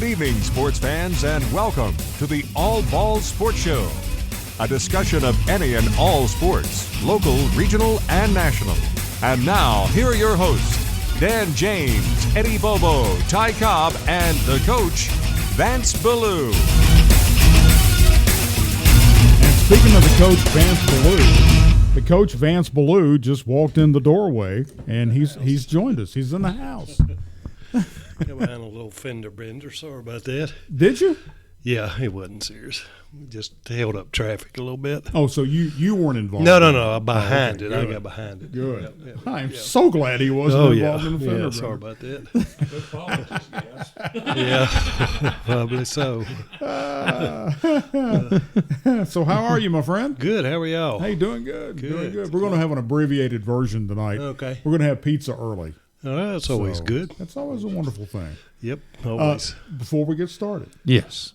Good evening, sports fans, and welcome to the All Balls Sports Show, a discussion of any and all sports, local, regional, and national. And now, here are your hosts, Dan James, Eddie Bobo, Ty Cobb, and the coach, Vance Ballou. And speaking of the coach, Vance Ballou, the coach, Vance Ballou, just walked in the doorway, and he's joined us. He's in the house. Got behind a little fender bender. Sorry about that. Did you? Yeah, it wasn't serious. Just held up traffic a little bit. Oh, so you weren't involved? No. Behind it. Good. I got behind it. Good. Yeah. I'm so glad he wasn't involved in the fender bender. Sorry about that. Yeah, probably so. So how are you, my friend? Good. How are y'all? Hey, doing good. Doing Good. good. We're going to have an abbreviated version tonight. Okay. We're going to have pizza early. That's always good. That's always a wonderful thing. Yep, always. Before we get started, Yes.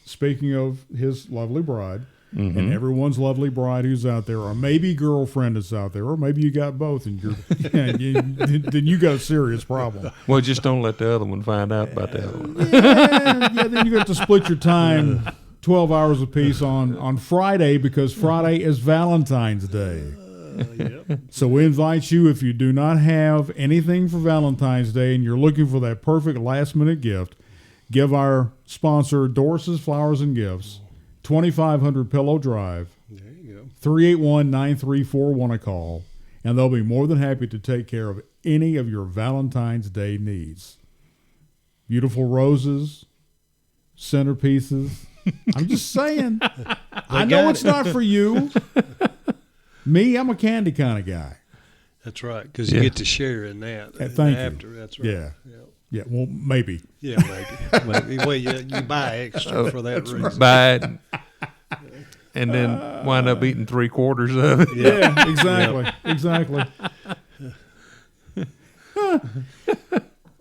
speaking of his lovely bride, and everyone's lovely bride who's out there, or maybe girlfriend is out there, or maybe you got both, and then you got a serious problem. Well, just don't let the other one find out about the other one. Yeah, then you got to split your time 12 hours apiece on Friday, because Friday is Valentine's Day. Yep. So we invite you, if you do not have anything for Valentine's Day and you're looking for that perfect last-minute gift, give our sponsor, Doris Flowers and Gifts, 2500 Pillow Drive, There you 381-9341 a call, and they'll be more than happy to take care of any of your Valentine's Day needs. Beautiful roses, centerpieces. I'm just saying. I know it's not for you. Me, I'm a candy kind of guy. That's right, because you get to share in that. Thank after. you. That's right. Yeah. Yeah, well, maybe. Yeah, maybe. Well, you buy extra for that reason. Right. Buy it and then wind up eating 3/4 of it. Yeah, exactly.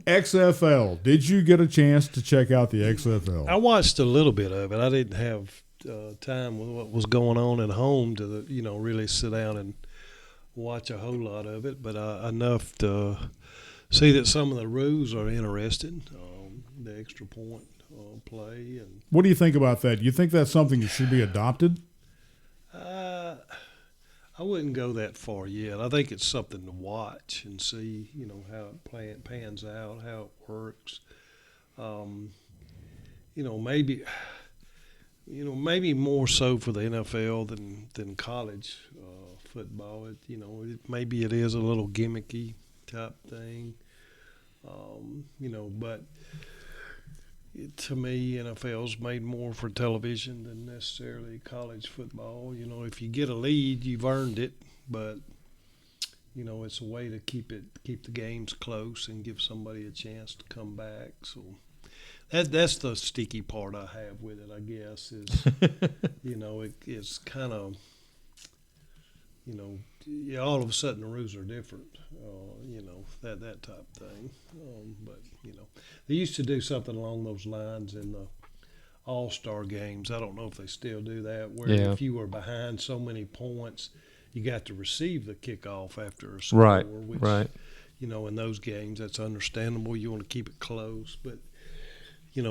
XFL. Did you get a chance to check out the XFL? I watched a little bit of it. I didn't have time with what was going on at home to really sit down and watch a whole lot of it, but enough to see that some of the rules are interesting. The extra point play. And What do you think about that? You think that's something that should be adopted? I wouldn't go that far yet. I think it's something to watch and see, how it pans out, how it works. Maybe more so for the NFL than college football. Maybe it is a little gimmicky type thing, but to me, NFL's made more for television than necessarily college football. If you get a lead, you've earned it, but it's a way to keep the games close and give somebody a chance to come back. So that's the sticky part I have with it, I guess, is it's kind of all of a sudden the rules are different, that type of thing. But they used to do something along those lines in the All-Star games. I don't know if they still do that, where if you were behind so many points, you got to receive the kickoff after a score. Right. In those games, that's understandable. You want to keep it close, but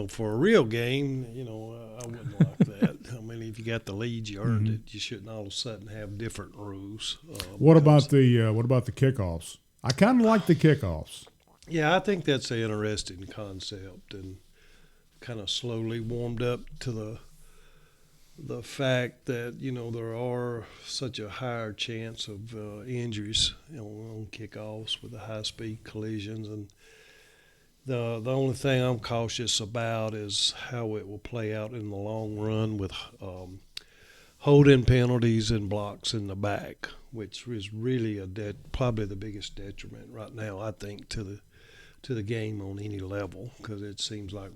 for a real game, I wouldn't like that. I mean, if you got the lead, you earned it. You shouldn't all of a sudden have different rules. What about the kickoffs? I kind of like the kickoffs. Yeah, I think that's an interesting concept, and kind of slowly warmed up to the fact that there are such a higher chance of injuries on kickoffs with the high speed collisions. And the only thing I'm cautious about is how it will play out in the long run with holding penalties and blocks in the back, which is really probably the biggest detriment right now, I think, to the game on any level, because it seems like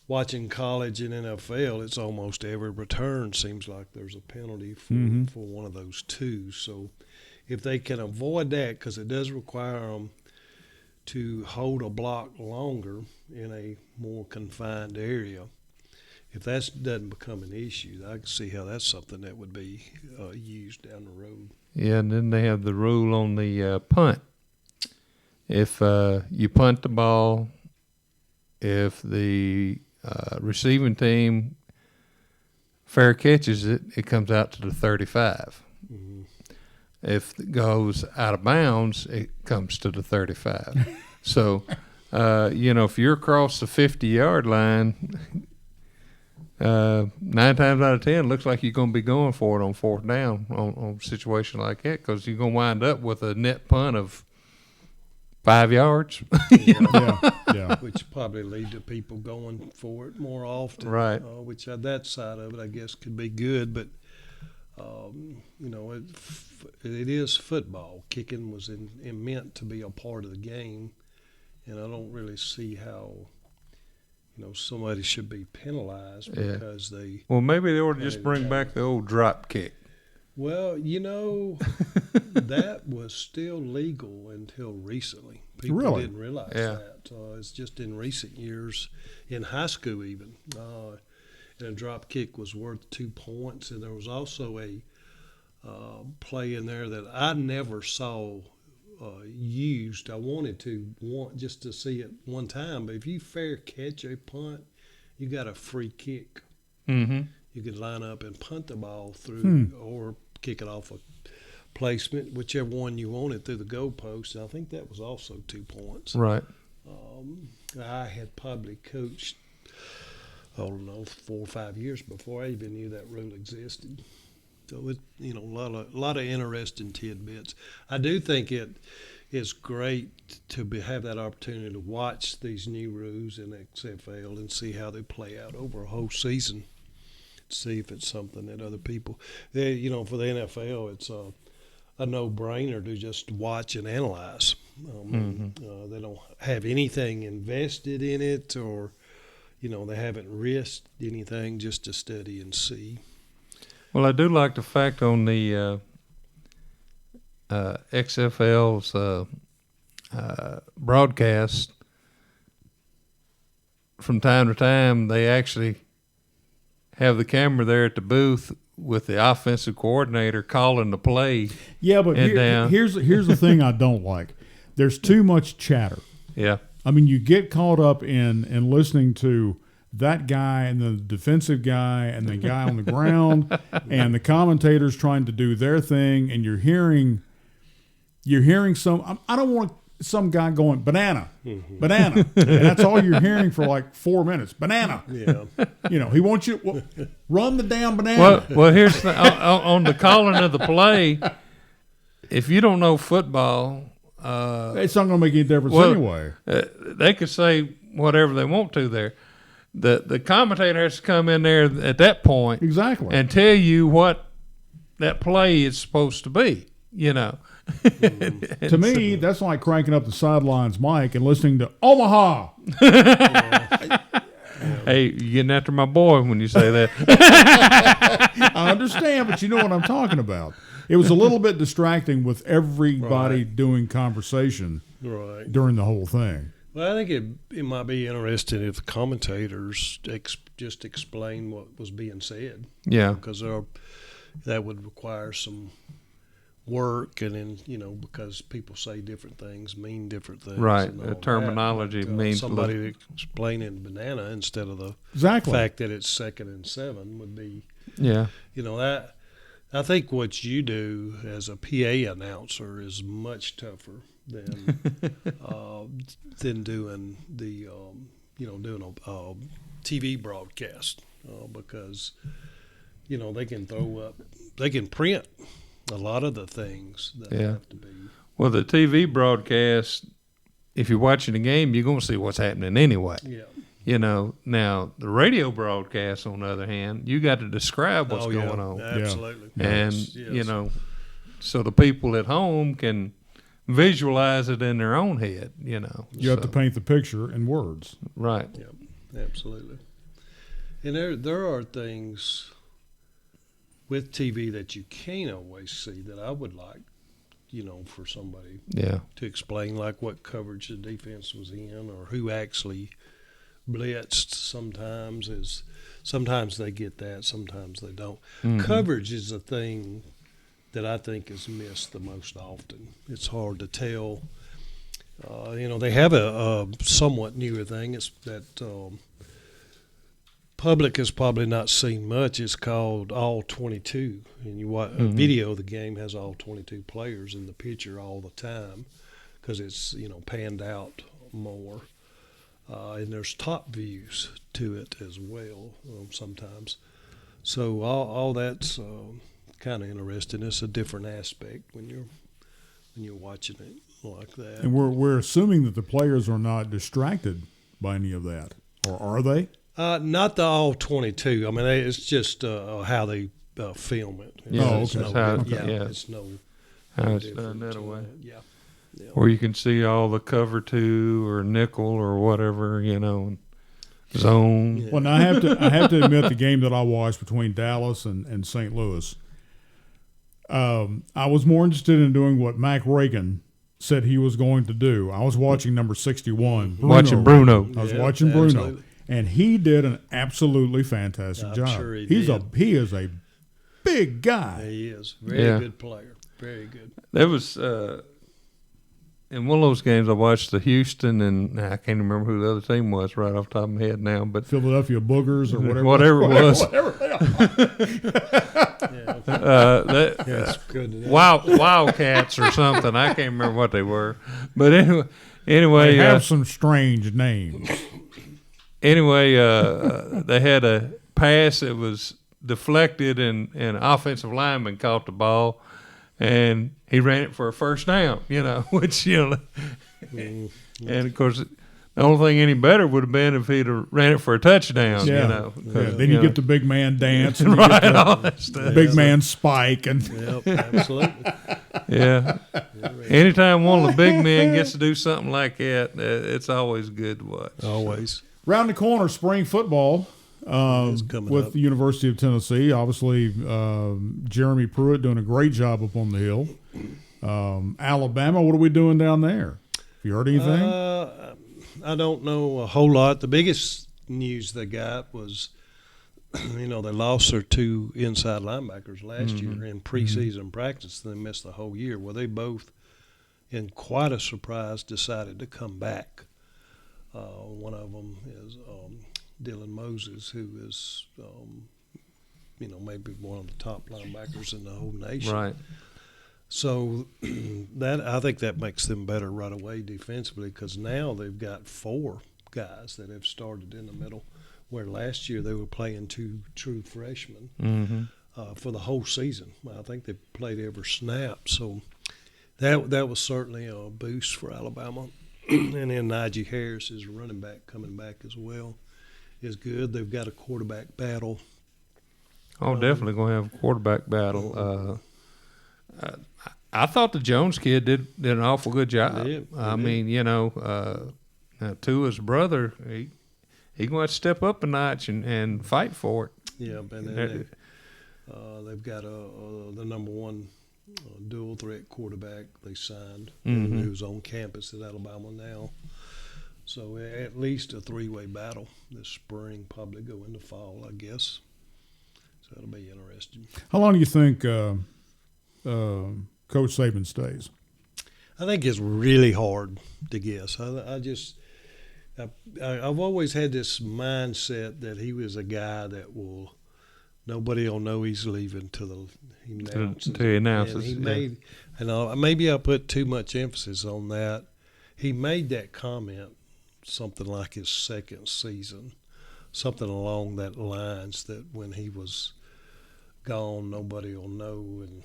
watching college and NFL, it's almost every return seems like there's a penalty for one of those two. So if they can avoid that, because it does require them to hold a block longer in a more confined area, if that doesn't become an issue, I can see how that's something that would be used down the road. Yeah, and then they have the rule on the punt. If you punt the ball if the receiving team fair catches it, it comes out to the 35. Mhm. If it goes out of bounds, it comes to the 35. So, if you're across the 50-yard line, 9 times out of 10, it looks like you're going to be going for it on fourth down on a situation like that, because you're going to wind up with a net punt of 5 yards. Yeah. Which probably lead to people going for it more often. Right. Which that side of it, I guess, could be good, but it is football. Kicking was meant to be a part of the game, and I don't really see how somebody should be penalized because they. Well, maybe they ought to just bring back the old drop kick. Well, that was still legal until recently. People Really? didn't realize that. It's just in recent years, in high school even. And a drop kick was worth 2 points. And there was also a play in there that I never saw used. I wanted just to see it one time. But if you fair catch a punt, you got a free kick. Mm-hmm. You could line up and punt the ball through or kick it off a placement, whichever one you wanted, through the goalpost. And I think that was also 2 points. Right. I had probably coached, I don't know, 4 or 5 years before I even knew that rule existed. So a lot of interesting tidbits. I do think it is great to have that opportunity to watch these new rules in XFL and see how they play out over a whole season. See if it's something that other people, for the NFL, it's a no-brainer to just watch and analyze. They don't have anything invested in it, or they haven't risked anything, just to study and see. Well, I do like the fact on the XFL's broadcast, from time to time, they actually have the camera there at the booth with the offensive coordinator calling the play. Yeah, but here's the thing I don't like. There's too much chatter. Yeah. I mean, you get caught up in listening to that guy and the defensive guy and the guy on the ground and the commentators trying to do their thing, and you're hearing some. I don't want some guy going banana, banana, and that's all you're hearing for like 4 minutes. Banana. Yeah. He wants you run the damn banana. Well, here's on the calling of the play. If you don't know football, it's not going to make any difference anyway. They could say whatever they want to there. The commentator has to come in there at that point and tell you what that play is supposed to be. To me, that's like cranking up the sidelines mic and listening to Omaha. Hey, you're getting after my boy when you say that. I understand, but you know what I'm talking about. It was a little bit distracting with everybody doing conversation during the whole thing. Well, I think it might be interesting if the commentators just explain what was being said. Yeah. Because that would require some work, and then because people say different things mean different things. Right. The terminology means somebody explaining banana instead of the fact that it's 2nd and 7 would be. Yeah. That I think what you do as a PA announcer is much tougher than doing the doing a TV broadcast because they can print a lot of the things that have to be. Well, the TV broadcast, if you're watching the game, you're going to see what's happening anyway. Yeah. Now the radio broadcast, on the other hand, you got to describe what's going on. Absolutely. And, yes. So the people at home can visualize it in their own head, You have to paint the picture in words. Right. Yeah, absolutely. And there are things with TV that you can't always see that I would like, for somebody to explain, like what coverage the defense was in or who actually blitzed. Sometimes they get that, sometimes they don't. Mm-hmm. Coverage is a thing that I think is missed the most often. It's hard to tell They have a somewhat newer thing. It's that public has probably not seen much. It's called All 22, and you watch a video of the game has all 22 players in the picture all the time because it's panned out more, and there's top views to it as well sometimes. So all that's kind of interesting. It's a different aspect when you're watching it like that. And we're assuming that the players are not distracted by any of that, or are they? Not the all 22. I mean, it's just how they film it. Yeah, It's that's no, how- yeah, yeah. it's no. How it's different, done that way. Yeah. Where you can see all the cover 2 or nickel or whatever, zone. Yeah. Well, now I have to admit the game that I watched between Dallas and St. Louis. I was more interested in doing what Mac Reagan said he was going to do. I was watching number 61. Watching Bruno. I was Yeah, watching Bruno, absolutely. and he did an absolutely fantastic I'm job. sure he is a big guy. He is very Yeah. good player. Very good. There was in one of those games I watched the Houston, and I can't remember who the other team was right off the top of my head now, but Philadelphia Boogers or whatever. Whatever it was. Whatever they are. Yeah, it's good. To know. Wildcats or something. I can't remember what they were, but anyway, They have some strange names. they had a pass that was deflected, and an offensive lineman caught the ball, and he ran it for a first down. Which and of course, the only thing any better would have been if he'd have ran it for a touchdown. Yeah. 'cause, Then you get the big man dance, and you right, get all the that stuff. big man spike, and Yep, absolutely. Yeah. Anytime one of the big men gets to do something like that, it's always good to watch. Always. round the corner, spring football It's coming with up. the University of Tennessee. Obviously, Jeremy Pruitt doing a great job up on the hill. Alabama, what are we doing down there? Have you heard anything? I don't know a whole lot. The biggest news they got was, they lost their 2 inside linebackers last year in preseason practice. They missed the whole year. Well, they both, in quite a surprise, decided to come back. One of them is Dylan Moses, who is, maybe one of the top linebackers in the whole nation. Right. So I think that makes them better right away defensively because now they've got 4 guys that have started in the middle, where last year they were playing 2 true freshmen for the whole season. I think they played every snap. So that was certainly a boost for Alabama. And then Najee Harris is a running back coming back as well. Is good. They've got a quarterback battle. Oh, definitely going to have a quarterback battle. I thought the Jones kid did an awful good job. He did. I mean, Tua's brother, he going to have to step up a notch and fight for it. Yeah, and then they've got the number 1 dual threat quarterback they signed, who's on campus at Alabama now. So at least a 3-way battle this spring, probably go into fall, I guess. So that'll be interesting. How long do you think Coach Saban stays? I think it's really hard to guess. I've always had this mindset that he was a guy that nobody will know he's leaving till he announces. Until he announces, And he yeah. made, maybe I put too much emphasis on that. He made that comment something like his second season, something along that lines that when he was gone, nobody will know. And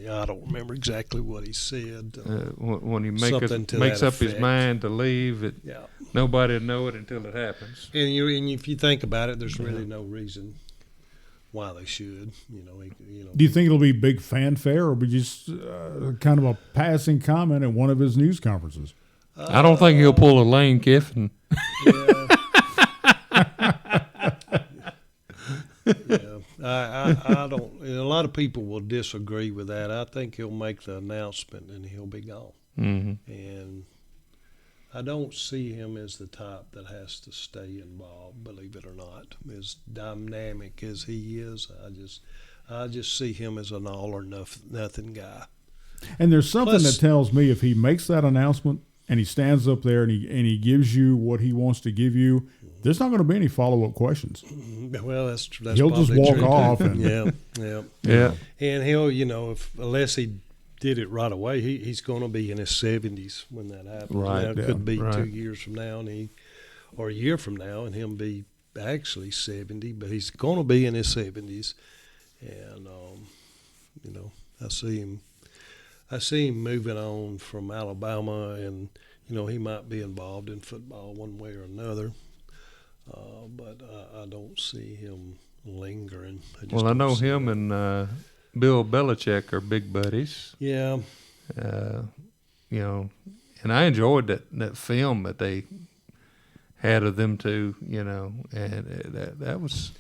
I don't remember exactly what he said. When he Something to makes that up his effect. mind to leave, Yeah. nobody will know it until it happens. And if you think about it, there's really no reason why they should. Do you think it'll be big fanfare or be just kind of a passing comment at one of his news conferences? I don't think he'll pull a Lane Kiffin. Yeah. Yeah. I don't. A lot of people will disagree with that. I think he'll make the announcement and he'll be gone. Mm-hmm. And I don't see him as the type that has to stay involved. Believe it or not, as dynamic as he is, I just see him as an all or nothing guy. And there's something Plus- that tells me if he makes that announcement, and he stands up there and he gives you what he wants to give you, there's not going to be any follow-up questions. Well, that's he'll just walk true off. too. And, Yeah. And he'll, unless he did it right away, he's going to be in his 70s when that happens. Right. Now, it could be Right. 2 years from now, or a year from now, and him be actually 70, but he's going to be in his 70s. And I see him moving on from Alabama, and he might be involved in football one way or another. But I don't see him lingering. I know him and Bill Belichick are big buddies. Yeah. And I enjoyed that film that they had of them two, and that was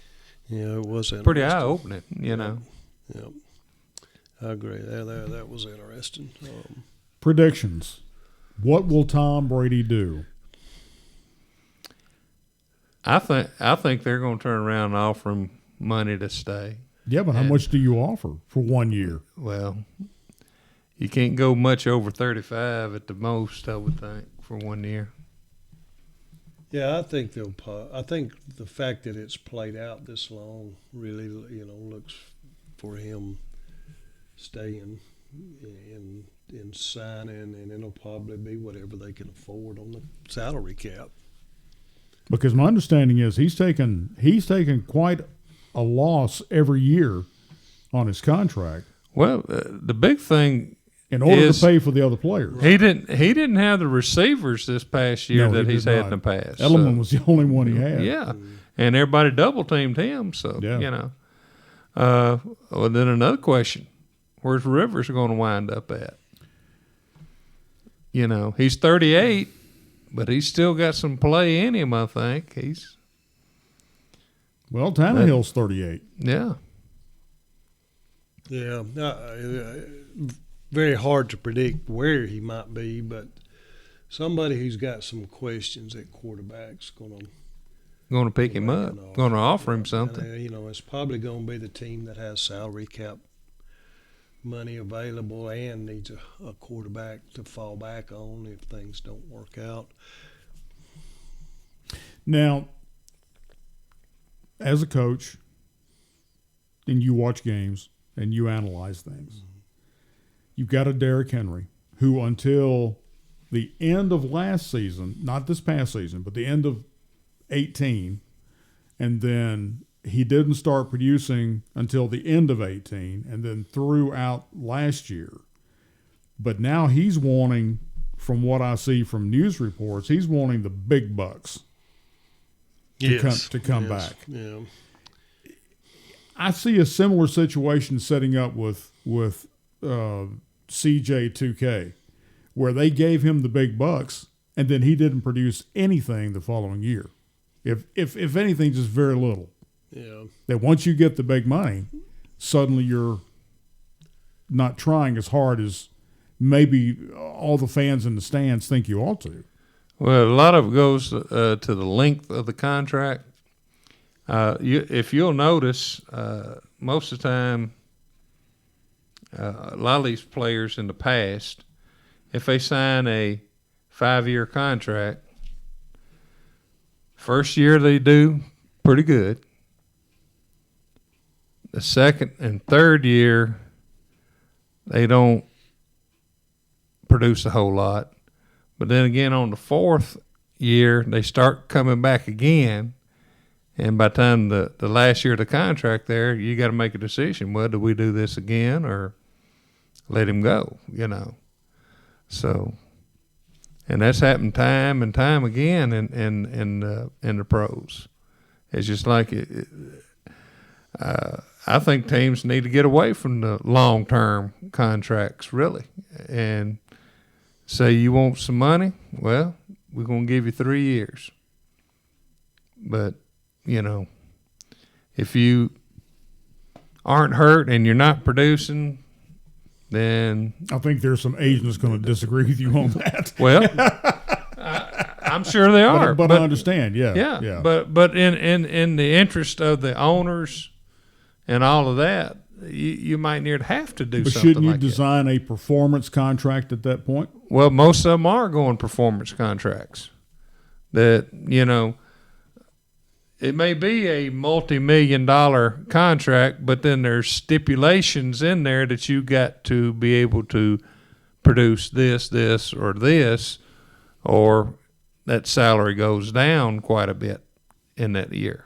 it was pretty eye-opening, Yeah. I agree. That was interesting. Predictions. What will Tom Brady do? I think they're going to turn around and offer him money to stay. Yeah, but how much do you offer for 1 year? Well, you can't go much over 35 at the most, I would think, for 1 year. Yeah, I think I think the fact that it's played out this long really, looks for him staying in signing, and it'll probably be whatever they can afford on the salary cap. Because my understanding is he's taken quite a loss every year on his contract. Well, the big thing in order is to pay for the other players. he didn't have the receivers this past year No, that he he's did had not. in the past. Edelman was the only one he had. Yeah, and everybody double teamed him. So Yeah. Well, then another question: where's Rivers going to wind up at? He's 38, but he's still got some play in him. I think Well, Tannehill's 38. Yeah. Yeah, very hard to predict where he might be, but somebody who's got some questions at quarterback's going Going to pick him up. Going to offer him something. And, it's probably going to be the team that has salary cap money available and needs a quarterback to fall back on if things don't work out. Now, as a coach, and you watch games and you analyze things, you've got a Derrick Henry who until the end of last season, not this past season, but the end of 18, and then he didn't start producing until the end of 18 and then throughout last year. But now he's wanting, from what I see from news reports, he's wanting the big bucks to come back. Yeah. I see a similar situation setting up with CJ2K, where they gave him the big bucks and then he didn't produce anything the following year. If anything, just very little. Yeah. That once you get the big money, suddenly you're not trying as hard as maybe all the fans in the stands think you ought to. Well, a lot of it goes to the length of the contract. If you'll notice, most of the time, a lot of these players in the past, if they sign a 5-year contract, first year they do pretty good. The second and third year, they don't produce a whole lot. But then again, on the fourth year, they start coming back again. And by the time the last year of the contract there, you got to make a decision. Well, do we do this again or let him go, So, and that's happened time and time again in the pros. It's just like I think teams need to get away from the long-term contracts, really, and say you want some money, well, we're going to give you 3 years. But, if you aren't hurt and you're not producing, then I think there's some agents going to disagree with you on that. Well, I'm sure they are. But I understand, yeah. Yeah. But in the interest of the owners and all of that, you might near have to do But something shouldn't you like that. design a performance contract at that point? Well, most of them are going performance contracts. That, it may be a multi-million-dollar contract, but then there's stipulations in there that you got to be able to produce this, or that salary goes down quite a bit in that year.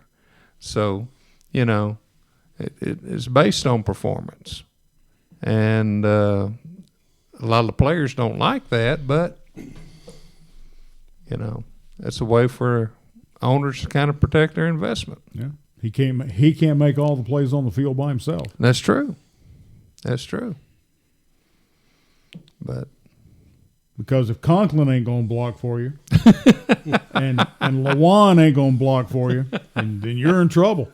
So, it's based on performance. And a lot of the players don't like that, but, that's a way for owners to kind of protect their investment. Yeah, he can't make all the plays on the field by himself. That's true. But Because if Conklin ain't gonna block for you, and Lawan ain't gonna block for you, then you're in trouble.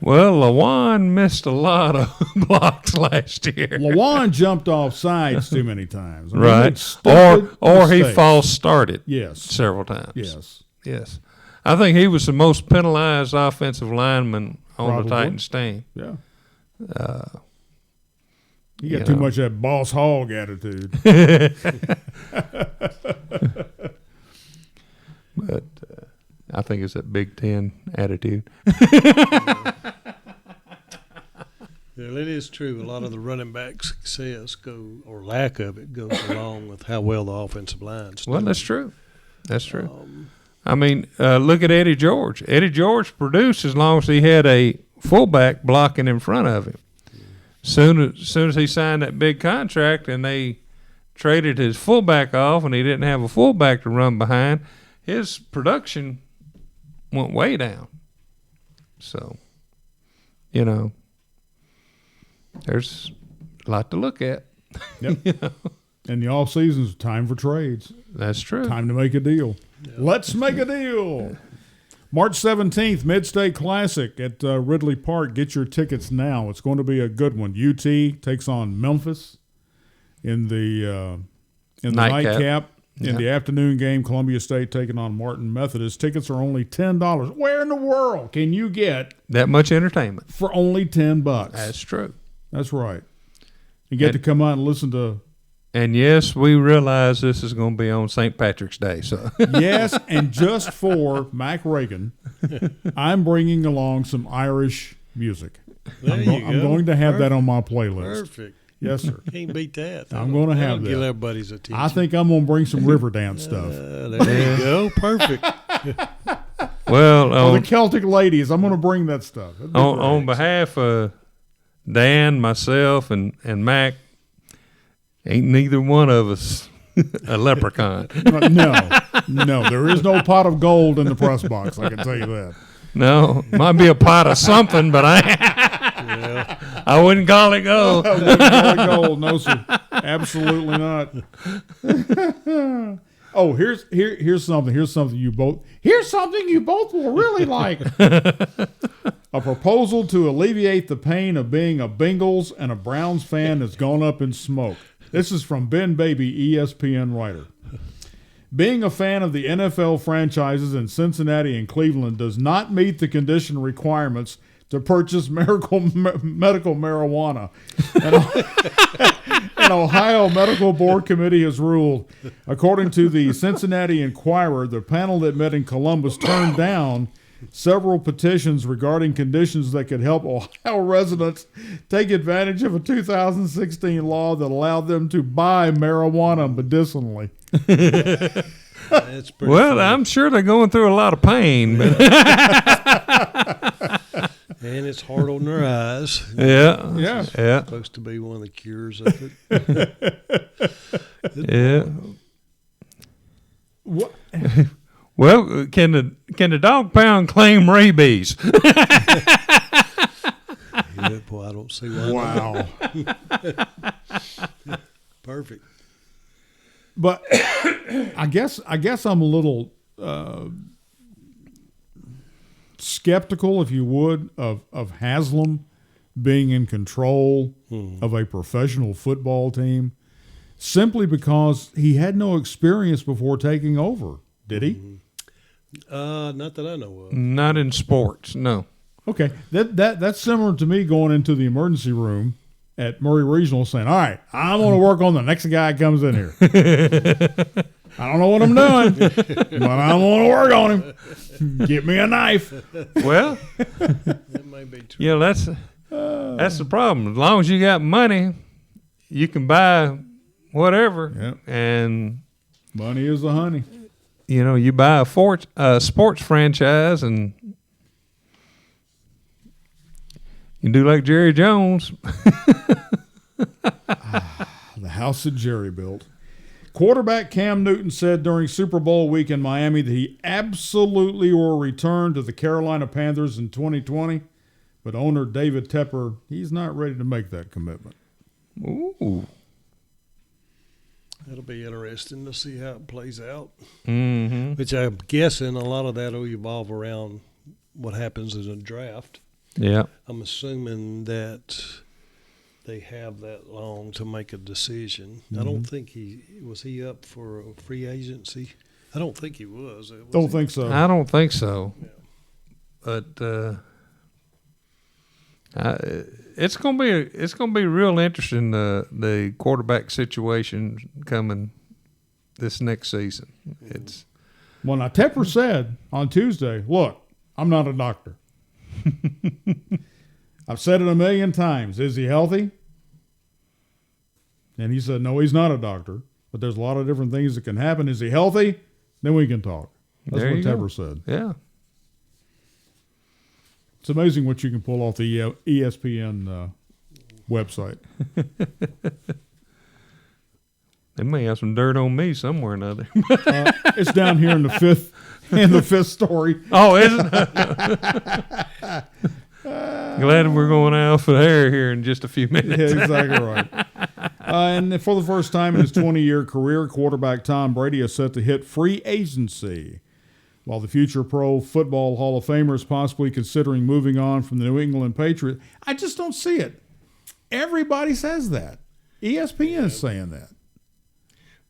well, Lawan missed a lot of blocks last year. Lawan jumped off sides too many times. I mean, Right. it's stupid Or he mistakes. false started Yes. several times. Yes. I think he was the most penalized offensive lineman on Probably. the Titans team. Yeah. He you got too know. much of that boss hog attitude. But I think it's that Big Ten attitude. Well, it is true. A lot of the running back success or lack of it goes along with how well the offensive line's Well, doing. that's true. That's true. I mean, look at Eddie George. Eddie George produced as long as he had a fullback blocking in front of him. Soon as he signed that big contract and they traded his fullback off and he didn't have a fullback to run behind, his production went way down. So, there's a lot to look at. Yep. And the off season's time for trades. That's true. Time to make a deal. Yeah. Let's make a deal. March 17th, Mid-State Classic at Ridley Park. Get your tickets now. It's going to be a good one. UT takes on Memphis in the nightcap. In the afternoon game, Columbia State taking on Martin Methodist. Tickets are only $10. Where in the world can you get that much entertainment for only $10? That's true. That's right. You get to come out and listen to. And yes, we realize this is going to be on St. Patrick's Day. So yes, and just for Mac Reagan, I'm bringing along some Irish music. I'm going to have that on my playlist. Perfect. Yes, sir. Can't beat that. I'm going to have that. Get everybody's attention. I think I'm going to bring some Riverdance stuff. There you go. Perfect. Well, the Celtic ladies, I'm going to bring that stuff. On behalf of Dan, myself, and Mac, ain't neither one of us a leprechaun. No, there is no pot of gold in the press box. I can tell you that. No, might be a pot of something, but I wouldn't call it gold. I wouldn't call it gold. No, sir. Absolutely not. Oh, here's something. Here's something you both will really like. A proposal to alleviate the pain of being a Bengals and a Browns fan has gone up in smoke. This is from Ben Baby, ESPN writer. Being a fan of the NFL franchises in Cincinnati and Cleveland does not meet the condition requirements to purchase medical marijuana. An Ohio Medical Board Committee has ruled. According to the Cincinnati Enquirer, the panel that met in Columbus turned down several petitions regarding conditions that could help Ohio residents take advantage of a 2016 law that allowed them to buy marijuana medicinally. That's pretty Well, funny. I'm sure they're going through a lot of pain. But And it's hard on their eyes. Yeah. Yeah. Supposed to be one of the cures of it. Yeah. What? Well, can the dog pound claim rabies? Yeah, boy, I don't see why. Wow. Perfect. But I guess I'm a little skeptical, if you would, of Haslam being in control of a professional football team, simply because he had no experience before taking over. Did he? Not that I know of. Not in sports, no. Okay, that's similar to me going into the emergency room at Murray Regional saying, all right, I'm going to work on the next guy that comes in here. I don't know what I'm doing, but I'm going to work on him. Get me a knife. Well, That may be true. you know, that's the problem. As long as you got money, you can buy whatever. Yep. And, Money is the honey. you know, you buy a sports franchise and you do like Jerry Jones. The house that Jerry built. Quarterback Cam Newton said during Super Bowl week in Miami that he absolutely will return to the Carolina Panthers in 2020, but owner David Tepper, he's not ready to make that commitment. Ooh. It'll be interesting to see how it plays out. Mm-hmm. Which I'm guessing a lot of that will evolve around what happens in a draft. Yeah. I'm assuming that they have that long to make a decision. I don't think he up for a free agency. I don't think he was. Don't think so. I don't think so. Yeah. But it's gonna be real interesting, the quarterback situation coming this next season. It's Well, now Tepper said on Tuesday, look, I'm not a doctor. I've said it a million times. Is he healthy? And he said, no, he's not a doctor, but there's a lot of different things that can happen. Is he healthy? Then we can talk. That's There what you go. Tepper said. yeah. It's amazing what you can pull off the ESPN website. They may have some dirt on me somewhere or another. It's down here in the fifth story. Oh, isn't it? Glad we're going out for air here in just a few Yeah, minutes. exactly right. And for the first time in his 20-year career, quarterback Tom Brady is set to hit free agency. While the future Pro Football Hall of Famer is possibly considering moving on from the New England Patriots, I just don't see it. Everybody says that. ESPN is saying that.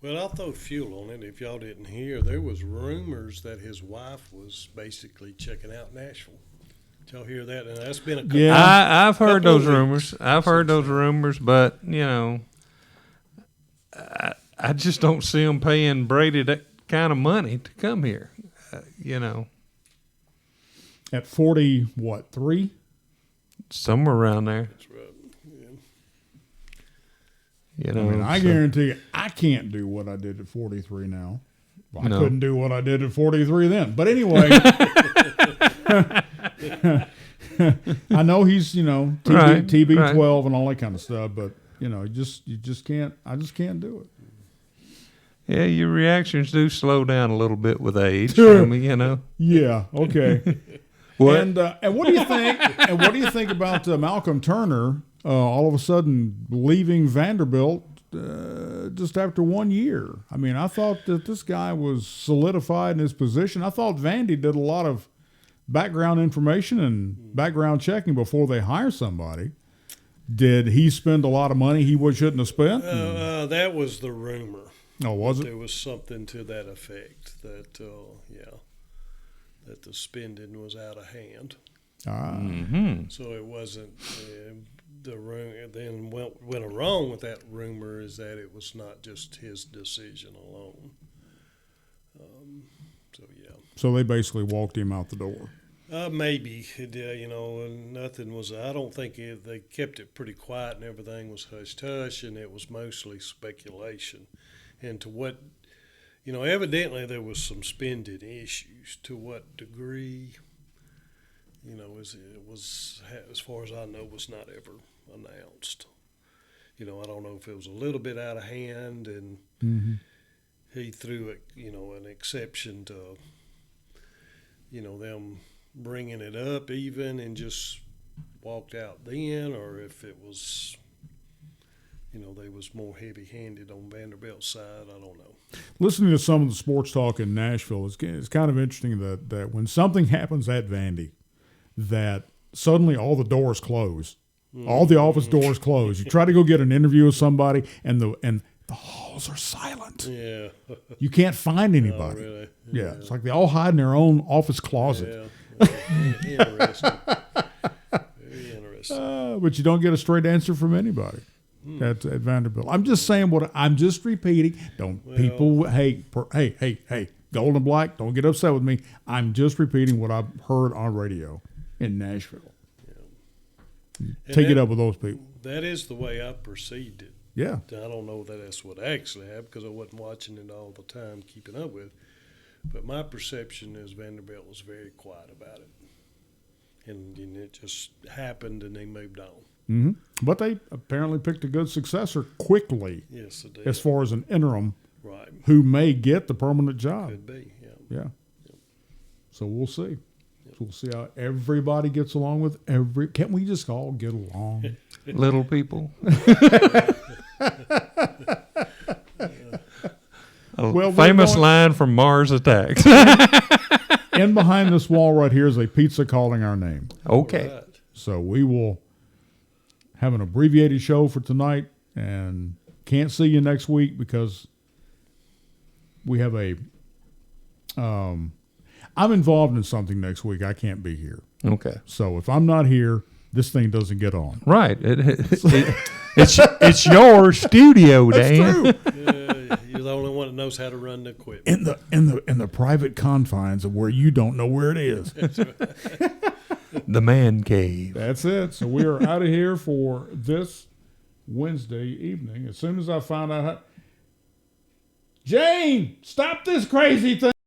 Well, I'll throw fuel on it. If y'all didn't hear, there was rumors that his wife was basically checking out Nashville. Did y'all hear that? And that's been a couple. Yeah. I've heard Couple of those weeks. rumors. I've heard those rumors, but you know, I just don't see them paying Brady that kind of money to come here. You know, At 3? somewhere around there. That's right. Yeah. You I know, mean, I so- guarantee you, I can't do what I did at 43 now. Well, I No. couldn't do what I did at 43 then. But anyway, I know he's, Right, TB12 and all that kind of stuff, but, you just can't, I just can't do it. Yeah, your reactions do slow down a little bit with age. Sure. I mean, you know. Yeah, okay. What? And what do you think? And what do you think about Malcolm Turner all of a sudden leaving Vanderbilt just after 1 year? I mean, I thought that this guy was solidified in his position. I thought Vandy did a lot of background information and background checking before they hire somebody. Did he spend a lot of money he shouldn't have spent? That was the rumor. Oh, was it? There was something to that effect that, that the spending was out of hand. Mm-hmm. So it wasn't the rumor. Then what went wrong with that rumor is that it was not just his decision alone. So yeah. So they basically walked him out the door. Maybe, nothing was. I don't think they kept it pretty quiet and everything was hush hush, and it was mostly speculation. And to what, evidently there was some spending issues. To what degree, it was, as far as I know, was not ever announced. I don't know if it was a little bit out of hand, and he threw it, an exception to, them bringing it up even and just walked out then, or if it was, they was more heavy-handed on Vanderbilt's side. I don't know. Listening to some of the sports talk in Nashville, it's kind of interesting that when something happens at Vandy, that suddenly all the doors close. All the office doors close. You try to go get an interview with somebody, and the halls are silent. Yeah. You can't find Oh, anybody. really? Yeah, it's like they all hide in their own office closet. Yeah. Interesting. Interesting. But you don't get a straight answer from anybody at Vanderbilt. I'm just saying what I'm just repeating. People, hey, Gold and Black, don't get upset with me. I'm just repeating what I've heard on radio in Nashville. Take it up with those people. That is the way I perceived it. Yeah. I don't know that that's what actually happened because I wasn't watching it all the time, keeping up with it. But my perception is Vanderbilt was very quiet about it. And it just happened and they moved on. Mm-hmm. But they apparently picked a good successor quickly. Yes, they did. As far as an interim, right, who may get the permanent job. Could be, yeah. Yeah. Yep. So we'll see. Yep. We'll see how everybody gets along with Can't we just all get along? Little people. Well, famous line from Mars Attacks. In behind this wall right here is a pizza calling our name. Okay. Right. So we will have an abbreviated show for tonight and can't see you next week because we have I'm involved in something next week. I can't be here. Okay. So if I'm not here, this thing doesn't get on. Right. It's your studio, Dan. That's true. You're the only one that knows how to run the equipment. In the private confines of where you don't know where it is. The man cave. That's it. So we are out of here for this Wednesday evening. As soon as I find out Jane, stop this crazy thing.